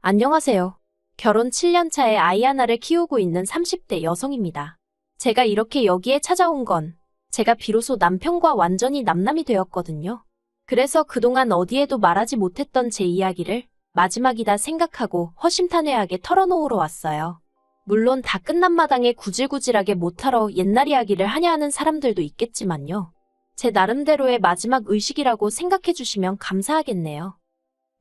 안녕하세요. 결혼 7년 차에 아이 하나를 키우고 있는 30대 여성입니다. 제가 이렇게 여기에 찾아온 건 제가 비로소 남편과 완전히 남남이 되었거든요. 그래서 그동안 어디에도 말하지 못했던 제 이야기를 마지막이다 생각하고 허심탄회하게 털어놓으러 왔어요. 물론 다 끝난 마당에 구질구질하게 못하러 옛날 이야기를 하냐 하는 사람들도 있겠지만요. 제 나름대로의 마지막 의식이라고 생각해 주시면 감사하겠네요.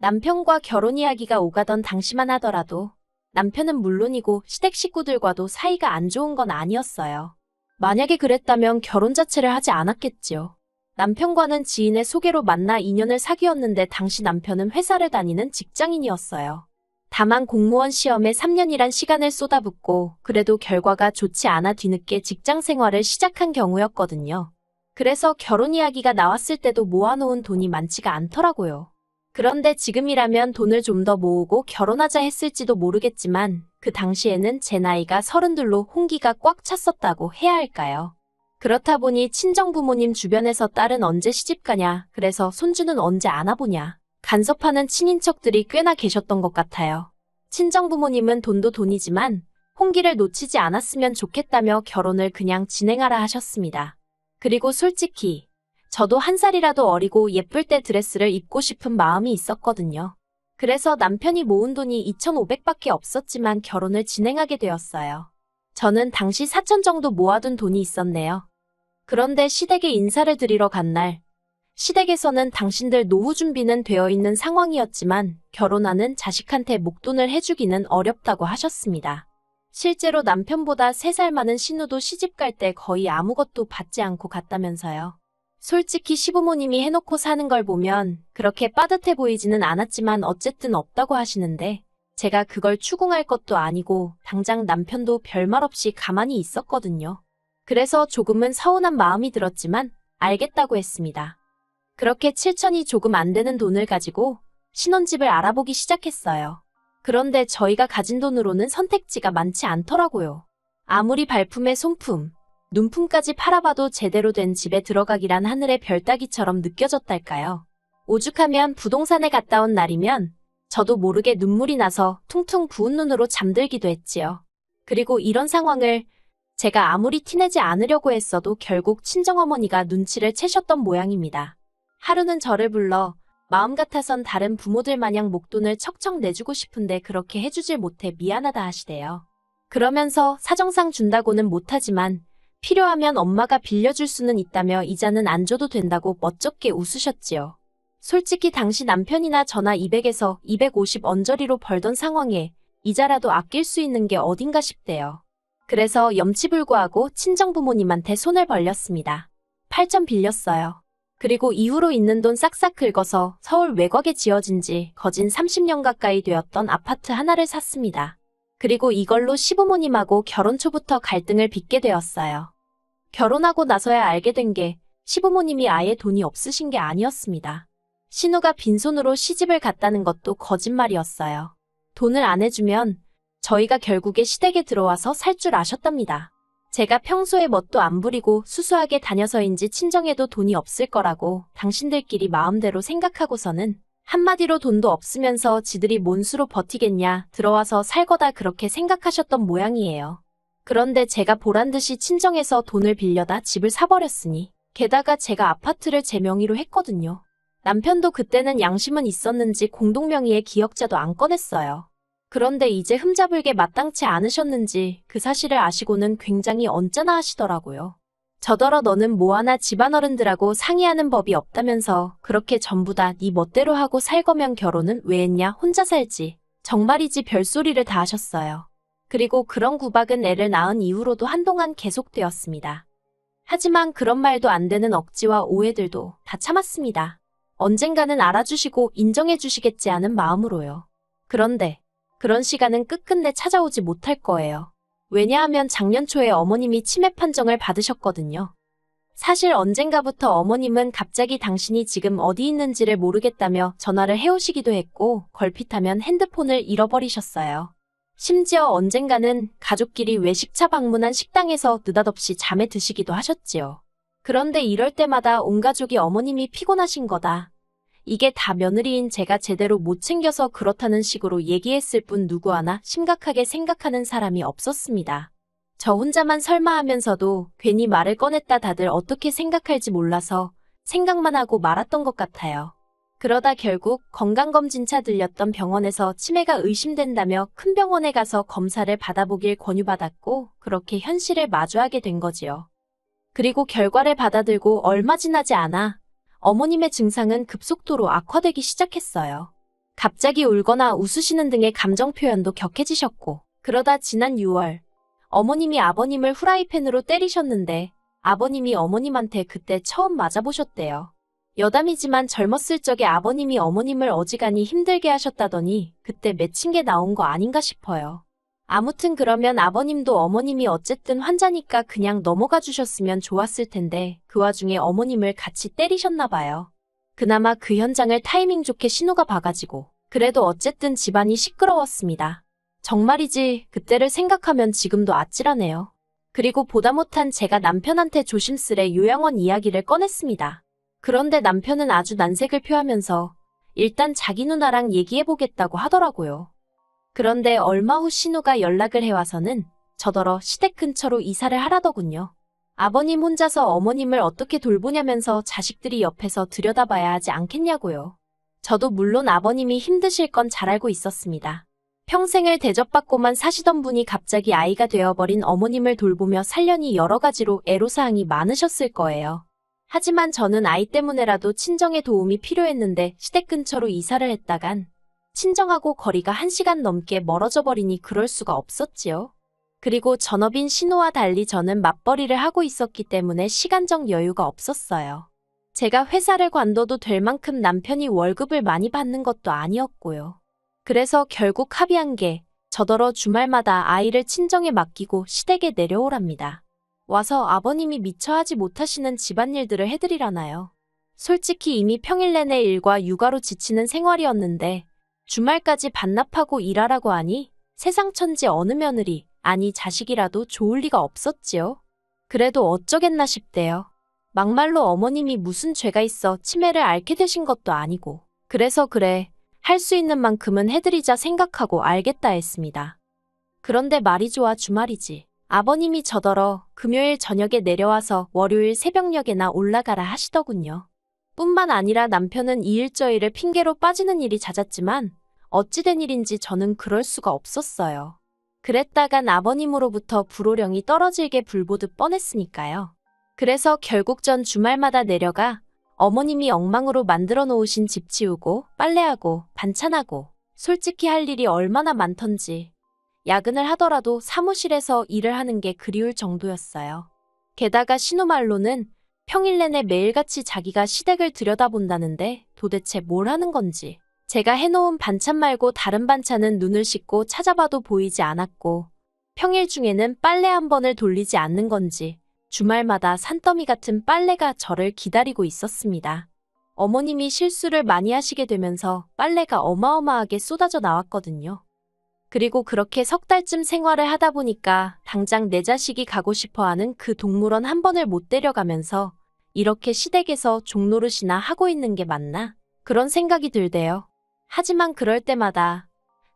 남편과 결혼 이야기가 오가던 당시만 하더라도 남편은 물론이고 시댁 식구들과도 사이가 안 좋은 건 아니었어요. 만약에 그랬다면 결혼 자체를 하지 않았겠지요. 남편과는 지인의 소개로 만나 인연을 사귀었는데 당시 남편은 회사를 다니는 직장인이었어요. 다만 공무원 시험에 3년이란 시간을 쏟아붓고 그래도 결과가 좋지 않아 뒤늦게 직장 생활을 시작한 경우였거든요. 그래서 결혼 이야기가 나왔을 때도 모아놓은 돈이 많지가 않더라고요. 그런데 지금이라면 돈을 좀 더 모으고 결혼하자 했을지도 모르겠지만 그 당시에는 제 나이가 32로 홍기가 꽉 찼었다고 해야 할까요? 그렇다 보니 친정부모님 주변에서 딸은 언제 시집가냐, 그래서 손주는 언제 안아보냐, 간섭하는 친인척들이 꽤나 계셨던 것 같아요. 친정부모님은 돈도 돈이지만 홍기를 놓치지 않았으면 좋겠다며 결혼을 그냥 진행하라 하셨습니다. 그리고 솔직히 저도 한 살이라도 어리고 예쁠 때 드레스를 입고 싶은 마음이 있었거든요. 그래서 남편이 모은 돈이 2,500밖에 없었지만 결혼을 진행하게 되었어요. 저는 당시 4천 정도 모아둔 돈이 있었네요. 그런데 시댁에 인사를 드리러 간 날, 시댁에서는 당신들 노후 준비는 되어 있는 상황이었지만 결혼하는 자식한테 목돈을 해주기는 어렵다고 하셨습니다. 실제로 남편보다 3살 많은 신우도 시집 갈 때 거의 아무것도 받지 않고 갔다면서요. 솔직히 시부모님이 해놓고 사는 걸 보면 그렇게 빠듯해 보이지는 않았지만 어쨌든 없다고 하시는데 제가 그걸 추궁할 것도 아니고 당장 남편도 별말 없이 가만히 있었거든요. 그래서 조금은 서운한 마음이 들었지만 알겠다고 했습니다. 그렇게 7천이 조금 안 되는 돈을 가지고 신혼집을 알아보기 시작했어요. 그런데 저희가 가진 돈으로는 선택지가 많지 않더라고요. 아무리 발품에 손품, 눈품까지 팔아봐도 제대로 된 집에 들어가기란 하늘의 별 따기처럼 느껴졌달까요. 오죽하면 부동산에 갔다 온 날이면 저도 모르게 눈물이 나서 퉁퉁 부은 눈으로 잠들기도 했지요. 그리고 이런 상황을 제가 아무리 티내지 않으려고 했어도 결국 친정어머니가 눈치를 채셨던 모양입니다. 하루는 저를 불러 마음 같아선 다른 부모들 마냥 목돈을 척척 내주고 싶은데 그렇게 해주질 못해 미안하다 하시대요. 그러면서 사정상 준다고는 못하지만 필요하면 엄마가 빌려줄 수는 있다며 이자는 안 줘도 된다고 멋쩍게 웃으셨지요. 솔직히 당시 남편이나 저나 200에서 250 언저리로 벌던 상황에 이자라도 아낄 수 있는 게 어딘가 싶대요. 그래서 염치불구하고 친정부모님한테 손을 벌렸습니다. 8천 빌렸어요. 그리고 이후로 있는 돈 싹싹 긁어서 서울 외곽에 지어진 지 거진 30년 가까이 되었던 아파트 하나를 샀습니다. 그리고 이걸로 시부모님하고 결혼 초부터 갈등을 빚게 되었어요. 결혼하고 나서야 알게 된 게 시부모님이 아예 돈이 없으신 게 아니었습니다. 신우가 빈손으로 시집을 갔다는 것도 거짓말이었어요. 돈을 안 해주면 저희가 결국에 시댁에 들어와서 살 줄 아셨답니다. 제가 평소에 멋도 안 부리고 수수하게 다녀서인지 친정에도 돈이 없을 거라고 당신들끼리 마음대로 생각하고서는 한마디로 돈도 없으면서 지들이 뭔 수로 버티겠냐, 들어와서 살 거다 그렇게 생각하셨던 모양이에요. 그런데 제가 보란듯이 친정에서 돈을 빌려다 집을 사버렸으니 게다가 제가 아파트를 제 명의로 했거든요. 남편도 그때는 양심은 있었는지 공동명의의 기억자도 안 꺼냈어요. 그런데 이제 흠잡을게 마땅치 않으셨는지 그 사실을 아시고는 굉장히 언짢아 하시더라고요. 저더러 너는 뭐하나 집안어른들하고 상의하는 법이 없다면서 그렇게 전부 다 네 멋대로 하고 살 거면 결혼은 왜 했냐, 혼자 살지. 정말이지 별소리를 다 하셨어요. 그리고 그런 구박은 애를 낳은 이후로도 한동안 계속되었습니다. 하지만 그런 말도 안 되는 억지와 오해들도 다 참았습니다. 언젠가는 알아주시고 인정해주시겠지 하는 마음으로요. 그런데 그런 시간은 끝끝내 찾아오지 못할 거예요. 왜냐하면 작년 초에 어머님이 치매 판정을 받으셨거든요. 사실 언젠가부터 어머님은 갑자기 당신이 지금 어디 있는지를 모르겠다며 전화를 해오시기도 했고 걸핏하면 핸드폰을 잃어버리셨어요. 심지어 언젠가는 가족끼리 외식차 방문한 식당에서 느닷없이 잠에 드시기도 하셨지요. 그런데 이럴 때마다 온 가족이 어머님이 피곤하신 거다, 이게 다 며느리인 제가 제대로 못 챙겨서 그렇다는 식으로 얘기했을 뿐 누구 하나 심각하게 생각하는 사람이 없었습니다. 저 혼자만 설마 하면서도 괜히 말을 꺼냈다 다들 어떻게 생각할지 몰라서 생각만 하고 말았던 것 같아요. 그러다 결국 건강검진차 들렸던 병원에서 치매가 의심된다며 큰 병원에 가서 검사를 받아보길 권유받았고 그렇게 현실을 마주하게 된 거지요. 그리고 결과를 받아들고 얼마 지나지 않아 어머님의 증상은 급속도로 악화되기 시작했어요. 갑자기 울거나 웃으시는 등의 감정 표현도 격해지셨고 그러다 지난 6월 어머님이 아버님을 후라이팬으로 때리셨는데 아버님이 어머님한테 그때 처음 맞아보셨대요. 여담이지만 젊었을 적에 아버님이 어머님을 어지간히 힘들게 하셨다더니 그때 맺힌 게 나온 거 아닌가 싶어요. 아무튼 그러면 아버님도 어머님이 어쨌든 환자니까 그냥 넘어가 주셨으면 좋았을 텐데 그 와중에 어머님을 같이 때리셨나 봐요. 그나마 그 현장을 타이밍 좋게 신우가 봐가지고 그래도 어쨌든 집안이 시끄러웠습니다. 정말이지 그때를 생각하면 지금도 아찔하네요. 그리고 보다 못한 제가 남편한테 조심스레 요양원 이야기를 꺼냈습니다. 그런데 남편은 아주 난색을 표하면서 일단 자기 누나랑 얘기해보겠다고 하더라고요. 그런데 얼마 후 신우가 연락을 해와서는 저더러 시댁 근처로 이사를 하라더군요. 아버님 혼자서 어머님을 어떻게 돌보냐면서 자식들이 옆에서 들여다봐야 하지 않겠냐고요. 저도 물론 아버님이 힘드실 건 잘 알고 있었습니다. 평생을 대접받고만 사시던 분이 갑자기 아이가 되어버린 어머님을 돌보며 살려니 여러 가지로 애로사항이 많으셨을 거예요. 하지만 저는 아이 때문에라도 친정의 도움이 필요했는데 시댁 근처로 이사를 했다간 친정하고 거리가 1시간 넘게 멀어져 버리니 그럴 수가 없었지요. 그리고 전업인 신우와 달리 저는 맞벌이를 하고 있었기 때문에 시간적 여유가 없었어요. 제가 회사를 관둬도 될 만큼 남편이 월급을 많이 받는 것도 아니었고요. 그래서 결국 합의한 게 저더러 주말마다 아이를 친정에 맡기고 시댁에 내려오랍니다. 와서 아버님이 미처 하지 못하시는 집안일들을 해드리라나요. 솔직히 이미 평일 내내 일과 육아로 지치는 생활이었는데 주말까지 반납하고 일하라고 하니 세상 천지 어느 며느리, 아니 자식이라도 좋을 리가 없었지요. 그래도 어쩌겠나 싶대요. 막말로 어머님이 무슨 죄가 있어 치매를 앓게 되신 것도 아니고 그래서 그래, 할 수 있는 만큼은 해드리자 생각하고 알겠다 했습니다. 그런데 말이 좋아 주말이지. 아버님이 저더러 금요일 저녁에 내려와서 월요일 새벽녘에나 올라가라 하시더군요. 뿐만 아니라 남편은 이 일 저 일을 핑계로 빠지는 일이 잦았지만 어찌된 일인지 저는 그럴 수가 없었어요. 그랬다간 아버님으로부터 불호령이 떨어질게 불보듯 뻔했으니까요. 그래서 결국 전 주말마다 내려가 어머님이 엉망으로 만들어 놓으신 집 치우고 빨래하고 반찬하고 솔직히 할 일이 얼마나 많던지 야근을 하더라도 사무실에서 일을 하는 게 그리울 정도였어요. 게다가 신우 말로는 평일 내내 매일같이 자기가 시댁을 들여다본다는데 도대체 뭘 하는 건지. 제가 해놓은 반찬 말고 다른 반찬은 눈을 씻고 찾아봐도 보이지 않았고 평일 중에는 빨래 한 번을 돌리지 않는 건지 주말마다 산더미 같은 빨래가 저를 기다리고 있었습니다. 어머님이 실수를 많이 하시게 되면서 빨래가 어마어마하게 쏟아져 나왔거든요. 그리고 그렇게 석 달쯤 생활을 하다 보니까 당장 내 자식이 가고 싶어하는 그 동물원 한 번을 못 데려가면서 이렇게 시댁에서 종노릇이나 하고 있는 게 맞나? 그런 생각이 들대요. 하지만 그럴 때마다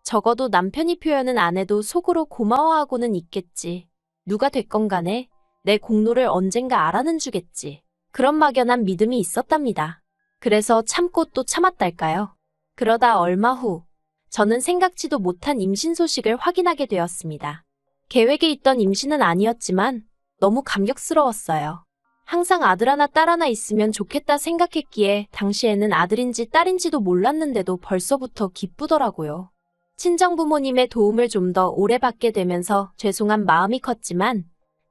적어도 남편이 표현은 안 해도 속으로 고마워하고는 있겠지. 누가 됐건 간에 내 공로를 언젠가 알아는 주겠지. 그런 막연한 믿음이 있었답니다. 그래서 참고 또 참았달까요? 그러다 얼마 후 저는 생각지도 못한 임신 소식을 확인하게 되었습니다. 계획에 있던 임신은 아니었지만 너무 감격스러웠어요. 항상 아들 하나 딸 하나 있으면 좋겠다 생각했기에 당시에는 아들인지 딸인지도 몰랐는데도 벌써부터 기쁘더라고요. 친정부모님의 도움을 좀 더 오래 받게 되면서 죄송한 마음이 컸지만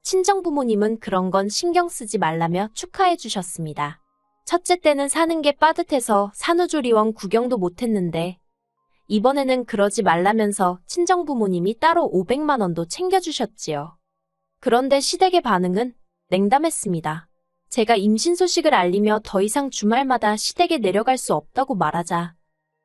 친정부모님은 그런 건 신경 쓰지 말라며 축하해 주셨습니다. 첫째 때는 사는 게 빠듯해서 산후조리원 구경도 못했는데 이번에는 그러지 말라면서 친정부모님이 따로 500만 원도 챙겨주셨지요. 그런데 시댁의 반응은 냉담했습니다. 제가 임신 소식을 알리며 더 이상 주말마다 시댁에 내려갈 수 없다고 말하자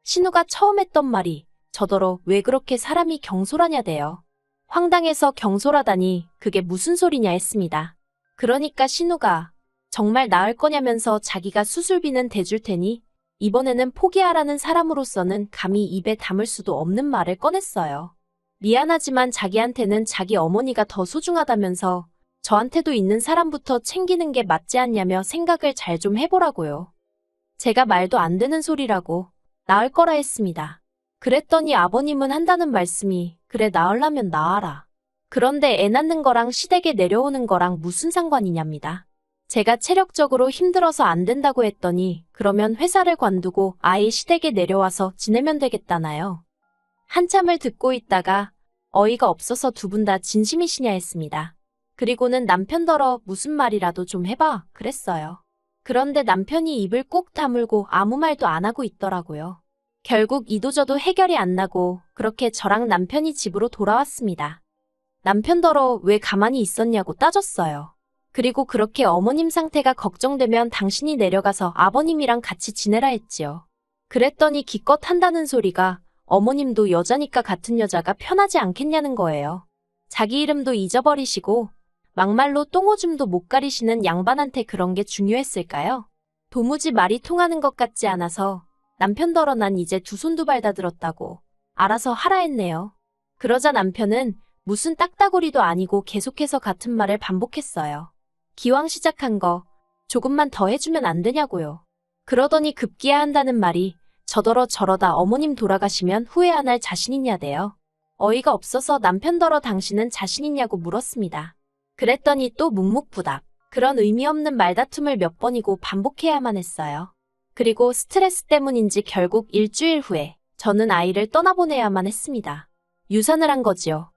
신우가 처음 했던 말이 저더러 왜 그렇게 사람이 경솔하냐대요. 황당해서 경솔하다니 그게 무슨 소리냐 했습니다. 그러니까 신우가 정말 나을 거냐면서 자기가 수술비는 대줄 테니 이번에는 포기하라는 사람으로서는 감히 입에 담을 수도 없는 말을 꺼냈어요. 미안하지만 자기한테는 자기 어머니가 더 소중하다면서 저한테도 있는 사람부터 챙기는 게 맞지 않냐며 생각을 잘 좀 해보라고요. 제가 말도 안 되는 소리라고 나을 거라 했습니다. 그랬더니 아버님은 한다는 말씀이 그래 나으려면 나아라. 그런데 애 낳는 거랑 시댁에 내려오는 거랑 무슨 상관이냐입니다. 제가 체력적으로 힘들어서 안 된다고 했더니 그러면 회사를 관두고 아예 시댁에 내려와서 지내면 되겠다나요. 한참을 듣고 있다가 어이가 없어서 두 분 다 진심이시냐 했습니다. 그리고는 남편더러 무슨 말이라도 좀 해봐 그랬어요. 그런데 남편이 입을 꼭 다물고 아무 말도 안 하고 있더라고요. 결국 이도저도 해결이 안 나고 그렇게 저랑 남편이 집으로 돌아왔습니다. 남편더러 왜 가만히 있었냐고 따졌어요. 그리고 그렇게 어머님 상태가 걱정되면 당신이 내려가서 아버님이랑 같이 지내라 했지요. 그랬더니 기껏 한다는 소리가 어머님도 여자니까 같은 여자가 편하지 않겠냐는 거예요. 자기 이름도 잊어버리시고 막말로 똥오줌도 못 가리시는 양반한테 그런 게 중요했을까요? 도무지 말이 통하는 것 같지 않아서 남편더러 난 이제 두 손 두 발 다 들었다고 알아서 하라 했네요. 그러자 남편은 무슨 딱따구리도 아니고 계속해서 같은 말을 반복했어요. 기왕 시작한 거 조금만 더 해주면 안 되냐고요. 그러더니 급기야 한다는 말이 저더러 저러다 어머님 돌아가시면 후회 안 할 자신 있냐대요. 어이가 없어서 남편더러 당신은 자신 있냐고 물었습니다. 그랬더니 또 묵묵부답. 그런 의미 없는 말다툼을 몇 번이고 반복해야만 했어요. 그리고 스트레스 때문인지 결국 일주일 후에 저는 아이를 떠나보내야만 했습니다. 유산을 한 거지요.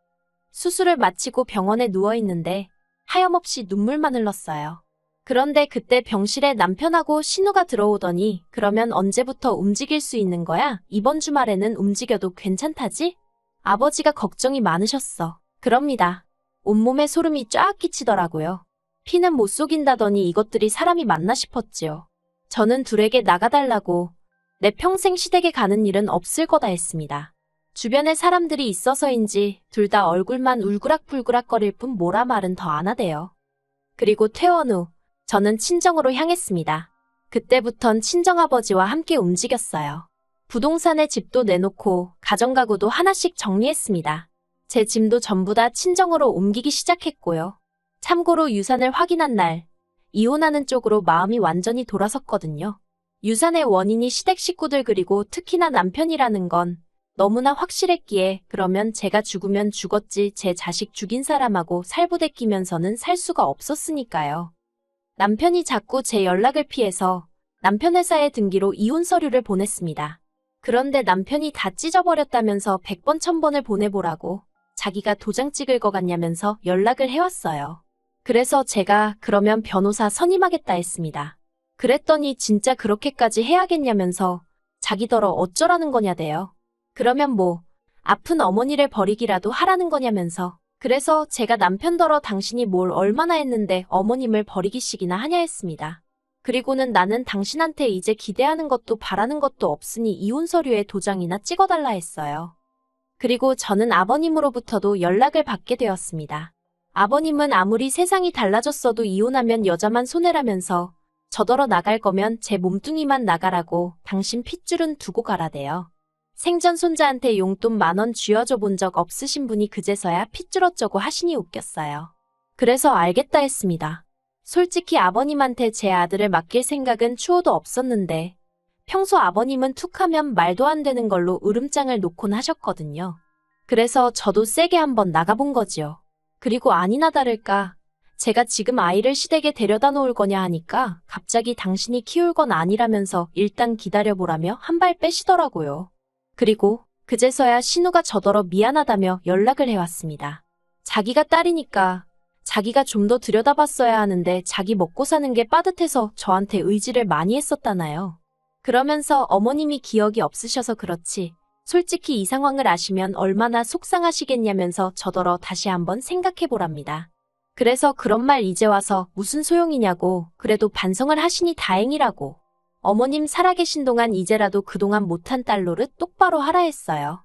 수술을 마치고 병원에 누워있는데 하염없이 눈물만 흘렀어요. 그런데 그때 병실에 남편하고 신우가 들어오더니 그러면 언제부터 움직일 수 있는 거야? 이번 주말에는 움직여도 괜찮다지? 아버지가 걱정이 많으셨어. 그럽니다. 온몸에 소름이 쫙 끼치더라고요. 피는 못 속인다더니 이것들이 사람이 맞나 싶었지요. 저는 둘에게 나가달라고 내 평생 시댁에 가는 일은 없을 거다 했습니다. 주변에 사람들이 있어서인지 둘 다 얼굴만 울그락불그락거릴 뿐 뭐라 말은 더 안 하대요. 그리고 퇴원 후 저는 친정으로 향했습니다. 그때부턴 친정아버지와 함께 움직였어요. 부동산에 집도 내놓고 가정가구도 하나씩 정리했습니다. 제 짐도 전부 다 친정으로 옮기기 시작했고요. 참고로 유산을 확인한 날 이혼하는 쪽으로 마음이 완전히 돌아섰거든요. 유산의 원인이 시댁 식구들 그리고 특히나 남편이라는 건 너무나 확실했기에 그러면 제가 죽으면 죽었지 제 자식 죽인 사람하고 살부대 끼면서는 살 수가 없었으니까요. 남편이 자꾸 제 연락을 피해서 남편 회사에 등기로 이혼 서류를 보냈습니다. 그런데 남편이 다 찢어버렸다면서 100번 1000번을 보내보라고 자기가 도장 찍을 것 같냐면서 연락을 해왔어요. 그래서 제가 그러면 변호사 선임하겠다 했습니다. 그랬더니 진짜 그렇게까지 해야겠냐면서 자기더러 어쩌라는 거냐대요. 그러면 뭐 아픈 어머니를 버리기라도 하라는 거냐면서 그래서 제가 남편더러 당신이 뭘 얼마나 했는데 어머님을 버리기식이나 하냐 했습니다. 그리고는 나는 당신한테 이제 기대하는 것도 바라는 것도 없으니 이혼 서류에 도장이나 찍어달라 했어요. 그리고 저는 아버님으로부터도 연락을 받게 되었습니다. 아버님은 아무리 세상이 달라졌어도 이혼하면 여자만 손해라면서 저더러 나갈 거면 제 몸뚱이만 나가라고 당신 핏줄은 두고 가라대요. 생전 손자한테 용돈 10,000원 쥐어줘 본 적 없으신 분이 그제서야 핏줄 어쩌고 하시니 웃겼어요. 그래서 알겠다 했습니다. 솔직히 아버님한테 제 아들을 맡길 생각은 추호도 없었는데 평소 아버님은 툭하면 말도 안 되는 걸로 으름장을 놓곤 하셨거든요. 그래서 저도 세게 한번 나가본 거지요. 그리고 아니나 다를까 제가 지금 아이를 시댁에 데려다 놓을 거냐 하니까 갑자기 당신이 키울 건 아니라면서 일단 기다려보라며 한 발 빼시더라고요. 그리고 그제서야 신우가 저더러 미안하다며 연락을 해왔습니다. 자기가 딸이니까 자기가 좀 더 들여다봤어야 하는데 자기 먹고 사는 게 빠듯해서 저한테 의지를 많이 했었다나요. 그러면서 어머님이 기억이 없으셔서 그렇지 솔직히 이 상황을 아시면 얼마나 속상하시겠냐면서 저더러 다시 한번 생각해보랍니다. 그래서 그런 말 이제 와서 무슨 소용이냐고 그래도 반성을 하시니 다행이라고 어머님 살아계신 동안 이제라도 그동안 못한 딸 노릇 똑바로 하라 했어요.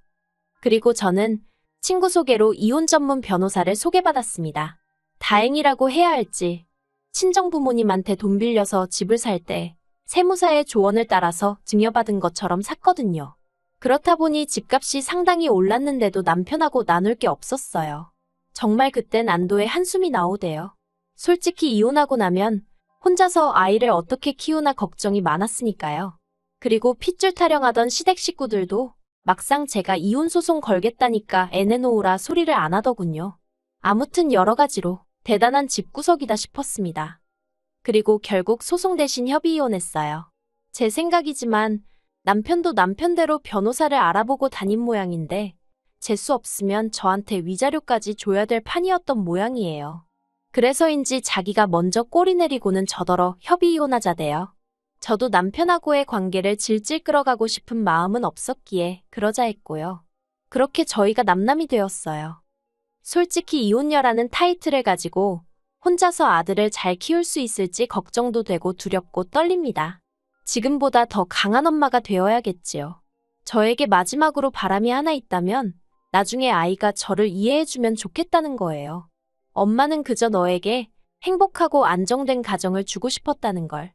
그리고 저는 친구 소개로 이혼 전문 변호사를 소개받았습니다. 다행이라고 해야 할지 친정 부모님한테 돈 빌려서 집을 살 때 세무사의 조언을 따라서 증여받은 것처럼 샀거든요. 그렇다 보니 집값이 상당히 올랐는데도 남편하고 나눌 게 없었어요. 정말 그땐 안도의 한숨이 나오대요. 솔직히 이혼하고 나면 혼자서 아이를 어떻게 키우나 걱정이 많았으니까요. 그리고 핏줄 타령하던 시댁 식구들도 막상 제가 이혼 소송 걸겠다니까 애 내놓으라 소리를 안 하더군요. 아무튼 여러 가지로 대단한 집구석이다 싶었습니다. 그리고 결국 소송 대신 협의 이혼했어요. 제 생각이지만 남편도 남편대로 변호사를 알아보고 다닌 모양인데 재수 없으면 저한테 위자료까지 줘야 될 판이었던 모양이에요. 그래서인지 자기가 먼저 꼬리 내리고는 저더러 협의 이혼하자대요. 저도 남편하고의 관계를 질질 끌어가고 싶은 마음은 없었기에 그러자 했고요. 그렇게 저희가 남남이 되었어요. 솔직히 이혼녀라는 타이틀을 가지고 혼자서 아들을 잘 키울 수 있을지 걱정도 되고 두렵고 떨립니다. 지금보다 더 강한 엄마가 되어야겠지요. 저에게 마지막으로 바람이 하나 있다면 나중에 아이가 저를 이해해주면 좋겠다는 거예요. 엄마는 그저 너에게 행복하고 안정된 가정을 주고 싶었다는 걸.